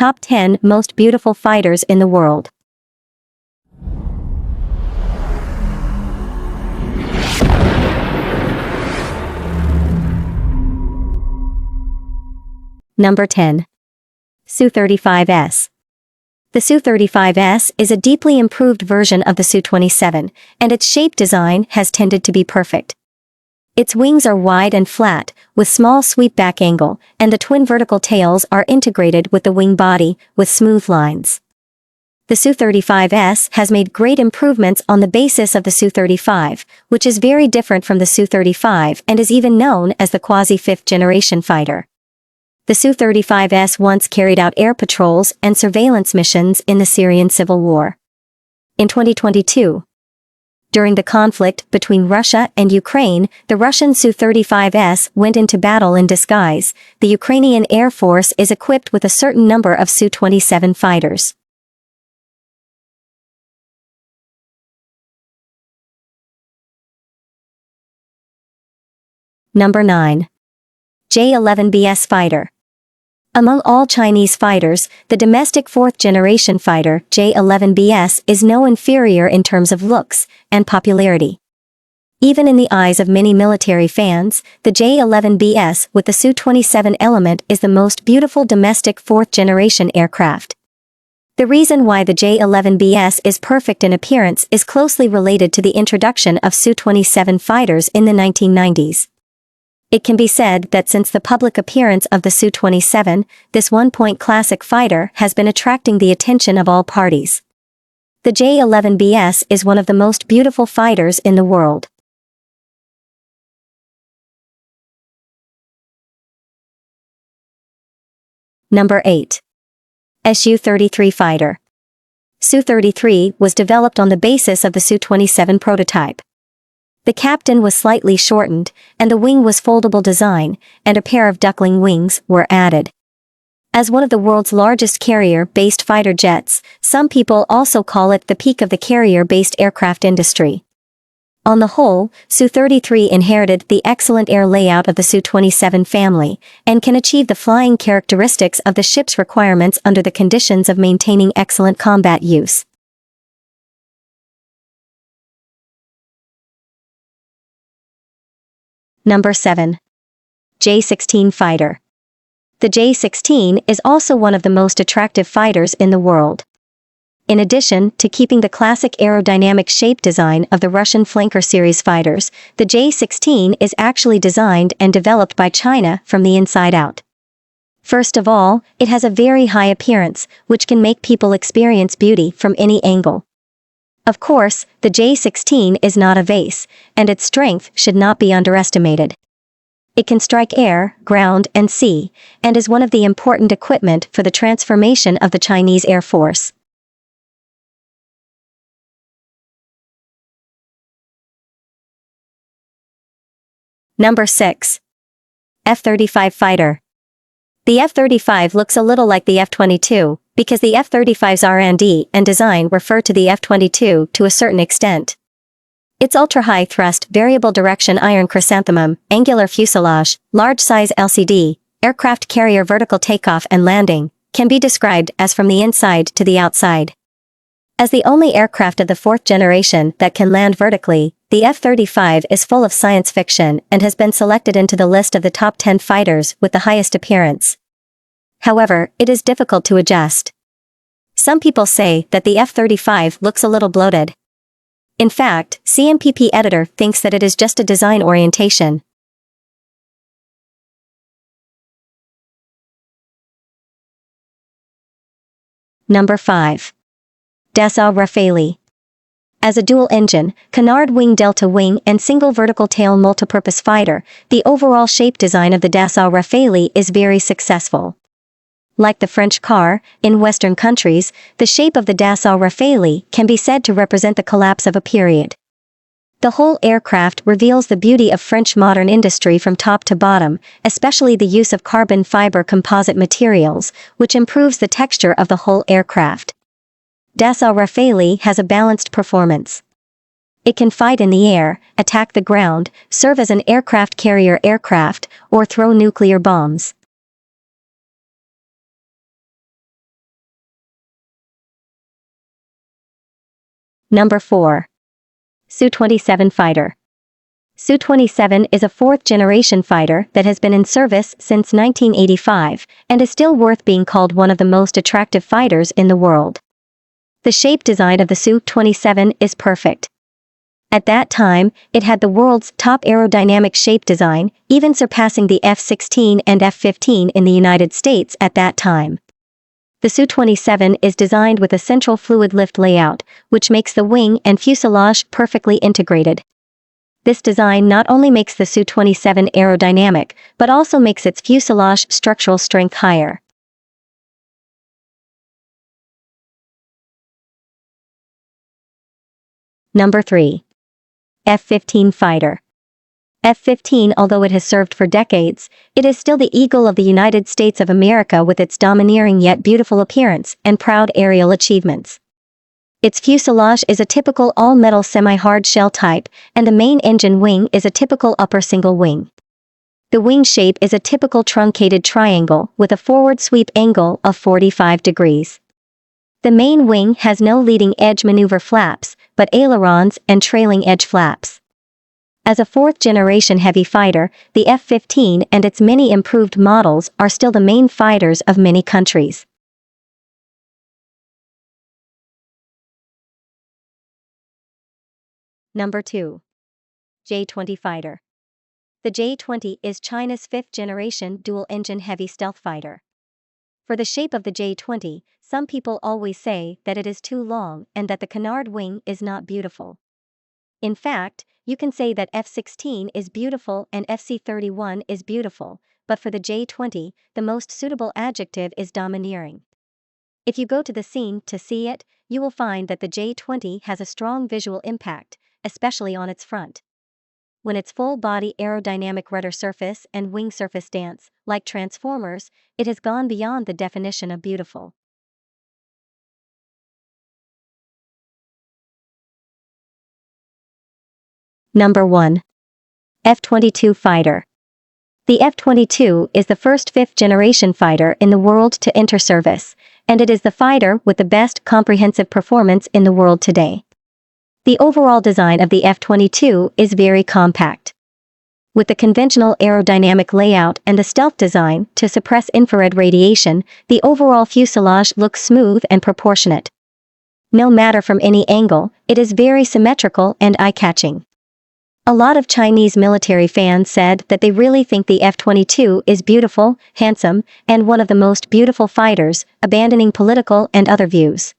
Top 10 Most Beautiful Fighters in the World. Number 10. Su-35S. The Su-35S is a deeply improved version of the Su-27, and its shape design has tended to be perfect. Its wings are wide and flat, with small sweep-back angle, and the twin vertical tails are integrated with the wing body, with smooth lines. The Su-35S has made great improvements on the basis of the Su-35, which is very different from the Su-35 and is even known as the quasi-fifth-generation fighter. The Su-35S once carried out air patrols and surveillance missions in the Syrian civil war. In 2022, during the conflict between Russia and Ukraine, the Russian Su-35S went into battle in disguise. The Ukrainian Air Force is equipped with a certain number of Su-27 fighters. Number 9. J-11BS fighter. Among all Chinese fighters, the domestic fourth-generation fighter, J-11BS, is no inferior in terms of looks and popularity. Even in the eyes of many military fans, the J-11BS with the Su-27 element is the most beautiful domestic fourth-generation aircraft. The reason why the J-11BS is perfect in appearance is closely related to the introduction of Su-27 fighters in the 1990s. It can be said that since the public appearance of the Su-27, this one-point classic fighter has been attracting the attention of all parties. The J-11BS is one of the most beautiful fighters in the world. Number 8. Su-33 fighter. Su-33 was developed on the basis of the Su-27 prototype. The captain was slightly shortened, and the wing was foldable design, and a pair of duckling wings were added. As one of the world's largest carrier-based fighter jets, some people also call it the peak of the carrier-based aircraft industry. On the whole, Su-33 inherited the excellent air layout of the Su-27 family, and can achieve the flying characteristics of the ship's requirements under the conditions of maintaining excellent combat use. Number 7. J-16 fighter. The J-16 is also one of the most attractive fighters in the world. In addition to keeping the classic aerodynamic shape design of the Russian flanker series fighters, the J-16 is actually designed and developed by China from the inside out. First of all, it has a very high appearance, which can make people experience beauty from any angle. Of course, the J-16 is not a vase, and its strength should not be underestimated. It can strike air, ground, and sea, and is one of the important equipment for the transformation of the Chinese Air Force. Number 6. F-35 fighter. The F-35 looks a little like the F-22, because the F-35's R&D and design refer to the F-22 to a certain extent. Its ultra-high thrust variable direction iron chrysanthemum, angular fuselage, large-size LCD, aircraft carrier vertical takeoff and landing, can be described as from the inside to the outside. As the only aircraft of the fourth generation that can land vertically, the F-35 is full of science fiction and has been selected into the list of the top 10 fighters with the highest appearance. However, it is difficult to adjust. Some people say that the F-35 looks a little bloated. In fact, CMPP editor thinks that it is just a design orientation. Number 5. Dassault Rafale. As a dual-engine, canard wing delta wing and single vertical tail multipurpose fighter, the overall shape design of the Dassault Rafale is very successful. Like the French car, in Western countries, the shape of the Dassault Rafale can be said to represent the collapse of a period. The whole aircraft reveals the beauty of French modern industry from top to bottom, especially the use of carbon fiber composite materials, which improves the texture of the whole aircraft. Dassault Rafale has a balanced performance. It can fight in the air, attack the ground, serve as an aircraft carrier aircraft, or throw nuclear bombs. Number 4. Su-27 Fighter. Su-27 is a fourth-generation fighter that has been in service since 1985 and is still worth being called one of the most attractive fighters in the world. The shape design of the Su-27 is perfect. At that time, it had the world's top aerodynamic shape design, even surpassing the F-16 and F-15 in the United States at that time. The Su-27 is designed with a central fluid lift layout, which makes the wing and fuselage perfectly integrated. This design not only makes the Su-27 aerodynamic, but also makes its fuselage structural strength higher. Number 3. F-15 Fighter. F-15, although it has served for decades, it is still the eagle of the United States of America with its domineering yet beautiful appearance and proud aerial achievements. Its fuselage is a typical all-metal semi-hard shell type, and the main engine wing is a typical upper single wing. The wing shape is a typical truncated triangle with a forward sweep angle of 45 degrees. The main wing has no leading edge maneuver flaps, but ailerons and trailing edge flaps. As a fourth-generation heavy fighter, the F-15 and its many improved models are still the main fighters of many countries. Number 2. J-20 Fighter. The J-20 is China's fifth-generation dual-engine heavy stealth fighter. For the shape of the J-20, some people always say that it is too long and that the canard wing is not beautiful. In fact, you can say that F-16 is beautiful and FC-31 is beautiful, but for the J-20, the most suitable adjective is domineering. If you go to the scene to see it, you will find that the J-20 has a strong visual impact, especially on its front. When its full-body aerodynamic rudder surface and wing surface dance, like transformers, it has gone beyond the definition of beautiful. Number 1. F-22 Fighter. The F-22 is the first fifth-generation fighter in the world to enter service, and it is the fighter with the best comprehensive performance in the world today. The overall design of the F-22 is very compact. With the conventional aerodynamic layout and the stealth design to suppress infrared radiation, the overall fuselage looks smooth and proportionate. No matter from any angle, it is very symmetrical and eye-catching. A lot of Chinese military fans said that they really think the F-22 is beautiful, handsome, and one of the most beautiful fighters, abandoning political and other views.